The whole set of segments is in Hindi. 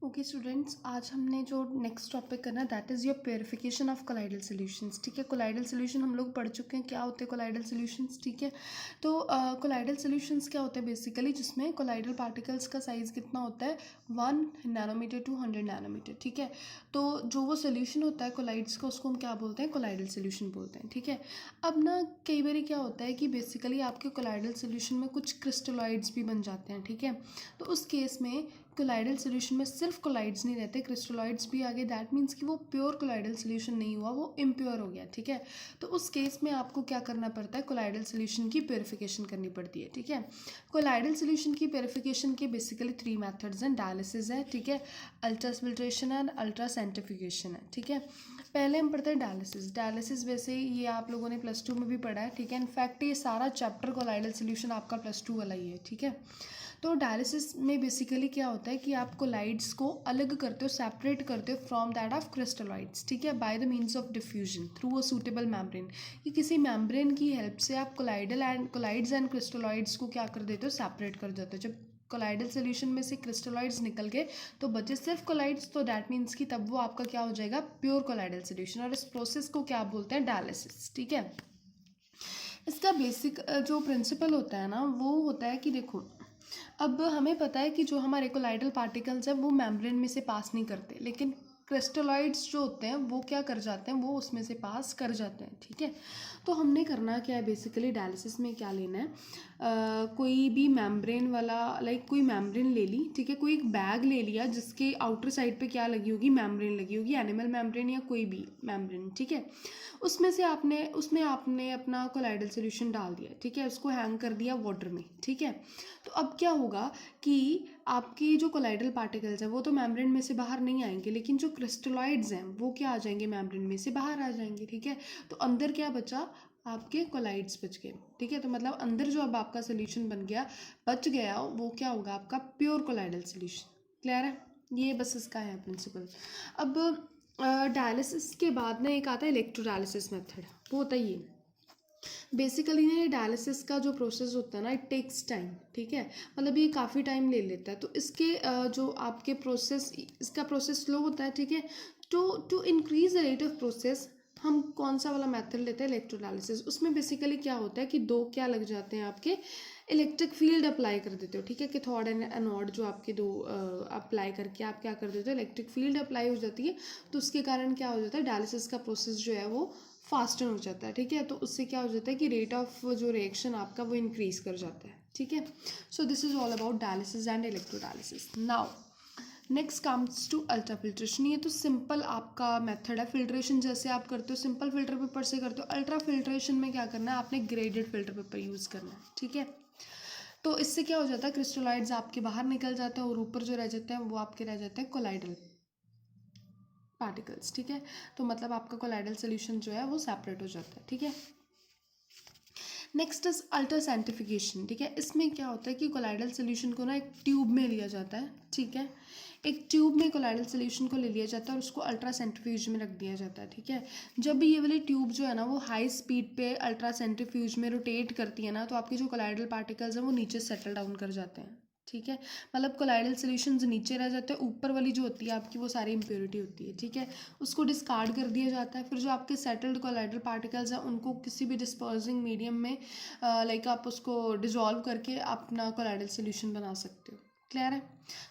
ओके स्टूडेंट्स, आज हमने जो नेक्स्ट टॉपिक करना है that is your purification of colloidal solutions. ठीक है, कोलाइडल सॉल्यूशन हम लोग पढ़ चुके हैं क्या होते हैं कोलाइडल सॉल्यूशंस। ठीक है, तो कोलाइडल सॉल्यूशंस क्या होते हैं बेसिकली, जिसमें कोलाइडल पार्टिकल्स का साइज़ कितना होता है 1 नैनोमीटर टू 100 नैनोमीटर। ठीक है, तो जो वो सोल्यूशन होता है कोलाइड्स का उसको हम क्या बोलते हैं, कोलाइडल सॉल्यूशन बोलते हैं। ठीक है, अब ना कई बार क्या होता है कि बेसिकली आपके कोलाइडल सॉल्यूशन में कुछ क्रिस्टलॉइड्स भी बन जाते हैं। ठीक है, तो उस केस में कोलाइडल सॉल्यूशन में सिर्फ कोलाइड्स नहीं रहते, क्रिस्टलॉइड्स भी आ गए। दैट मीन्स कि वो प्योर कोलाइडल सॉल्यूशन नहीं हुआ, वो इम्प्योर हो गया। ठीक है, तो उस केस में आपको क्या करना पड़ता है, कोलाइडल सॉल्यूशन की प्योरिफिकेशन करनी पड़ती है। ठीक है, कोलाइडल सॉल्यूशन की प्योरिफिकेशन के बेसिकली 3 मेथड्स हैं। डायलिसिस है, ठीक है, ultra filtration and ultra centrifugation है। ठीक है, पहले हम पढ़ते हैं डायलिसिस। डायलिसिस वैसे ये आप लोगों ने +2 में भी पढ़ा है। ठीक है, इनफैक्ट ये सारा चैप्टर कोलाइडल सॉल्यूशन आपका +2 वाला ही है। ठीक है, तो डायलिसिस में बेसिकली क्या होता है कि आप कोलाइड्स को अलग करते हो, सेपरेट करते हो फ्रॉम दैट ऑफ क्रिस्टलॉइड्स। ठीक है, by the means of diffusion through a suitable membrane, कि किसी मेम्ब्रेन की हेल्प से आप कोलाइड्स एंड क्रिस्टलॉइड्स को क्या कर देते हो, सेपरेट कर देते हो। जब कोलाइडल सॉल्यूशन में से क्रिस्टलॉइड्स निकल गए तो बचे सिर्फ कोलाइड्स, तो दैट मीन्स कि तब वो आपका क्या हो जाएगा, प्योर कोलाइडल सॉल्यूशन। और इस प्रोसेस को क्या बोलते हैं, डायलिसिस। ठीक है, इसका बेसिक जो प्रिंसिपल होता है ना वो होता है कि देखो, अब हमें पता है कि जो हमारे कोलाइडल पार्टिकल्स हैं वो मेम्ब्रेन में से पास नहीं करते, लेकिन क्रिस्टलॉइड्स जो होते हैं वो क्या कर जाते हैं, वो उसमें से पास कर जाते हैं। ठीक है, तो हमने करना क्या है बेसिकली, डायलिसिस में क्या लेना है, कोई भी मेम्ब्रेन वाला कोई मेम्ब्रेन ले ली। ठीक है, कोई एक बैग ले लिया जिसके आउटर साइड पे क्या लगी होगी, मेम्ब्रेन लगी होगी, एनिमल मेम्ब्रेन या कोई भी मेम्ब्रेन। ठीक है, उसमें आपने अपना कोलाइडल सॉल्यूशन डाल दिया। ठीक है, उसको हैंग कर दिया वाटर में। ठीक है, तो अब क्या होगा कि आपकी जो कोलाइडल पार्टिकल्स हैं वो तो मेम्ब्रेन में से बाहर नहीं आएंगे, लेकिन जो क्रिस्टलॉइड्स हैं वो क्या आ जाएंगे, मेम्ब्रेन में से बाहर आ जाएंगे। ठीक है, तो अंदर क्या बचा, आपके कोलाइड्स बच गए। ठीक है, तो मतलब अंदर जो अब आपका सोल्यूशन बच गया वो क्या होगा, आपका प्योर कोलाइडल सोल्यूशन। क्लियर है, ये बस इसका है प्रिंसिपल। अब डायलिसिस के बाद ना एक आता है इलेक्ट्रोडायलिसिस मेथड, वो होता है ये। बेसिकली ना ये डायलिसिस का जो प्रोसेस होता है ना, इट टेक्स टाइम। ठीक है, मतलब ये काफ़ी टाइम ले लेता है, तो इसके जो आपके इसका प्रोसेस स्लो होता है। ठीक है, to increase the rate of process हम कौन सा वाला मेथड लेते हैं, इलेक्ट्रोडायलिसिस। उसमें बेसिकली क्या होता है कि 2 क्या लग जाते हैं, आपके इलेक्ट्रिक फील्ड अप्लाई कर देते हो। ठीक है, कैथोड एंड एनोड जो आपके 2 अप्लाई करके आप क्या कर देते हो, इलेक्ट्रिक फील्ड अप्लाई हो जाती है। तो उसके कारण क्या हो जाता है, डायलिसिस का प्रोसेस जो है वो फास्टर हो जाता है। ठीक है, तो उससे क्या हो जाता है कि रेट ऑफ जो रिएक्शन आपका वो इंक्रीज कर जाता है। ठीक है, so this is all about dialysis and electrodialysis. Now next comes to ultra filtration. ये तो सिंपल आपका मेथड है, फिल्ट्रेशन जैसे आप करते हो सिंपल फिल्टर पेपर से करते हो। अल्ट्रा फिल्ट्रेशन में क्या करना है, आपने ग्रेडेड फिल्टर पेपर यूज़ करना है। ठीक है, तो इससे क्या हो जाता है, क्रिस्टलॉइड्स आपके बाहर निकल जाते हैं और ऊपर जो रह जाते हैं वो आपके रह जाते हैं कोलाइडल पार्टिकल्स। ठीक है, तो मतलब आपका कोलाइडल सोल्यूशन जो है वो सेपरेट हो जाता है। ठीक है, नेक्स्ट इज अल्ट्रा सेंट्रीफ्यूगेशन। ठीक है, इसमें क्या होता है कि कोलाइडल सोल्यूशन को ना एक ट्यूब में लिया जाता है। ठीक है, एक ट्यूब में कोलाइडल सोल्यूशन को ले लिया जाता है और उसको अल्ट्रा सेंट्रीफ्यूज में रख दिया जाता है। ठीक है, जब भी ये वाली ट्यूब जो है ना वो हाई स्पीड पे अल्ट्रा सेंट्रीफ्यूज में रोटेट करती है ना, तो आपके जो कोलाइडल पार्टिकल्स हैं वो नीचे सेटल डाउन कर जाते हैं। ठीक है, मतलब कोलाइडल सॉल्यूशंस नीचे रह जाते हैं, ऊपर वाली जो होती है आपकी वो सारी इम्प्योरिटी होती है। ठीक है, उसको डिस्कार्ड कर दिया जाता है। फिर जो आपके सेटल्ड कोलाइडल पार्टिकल्स हैं उनको किसी भी डिस्पर्सिंग मीडियम में आप उसको डिजॉल्व करके अपना कोलाइडल सॉल्यूशन बना सकते हो। क्लियर है,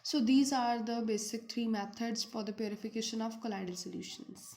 so these are the basic 3 methods for the purification of colloidal solutions.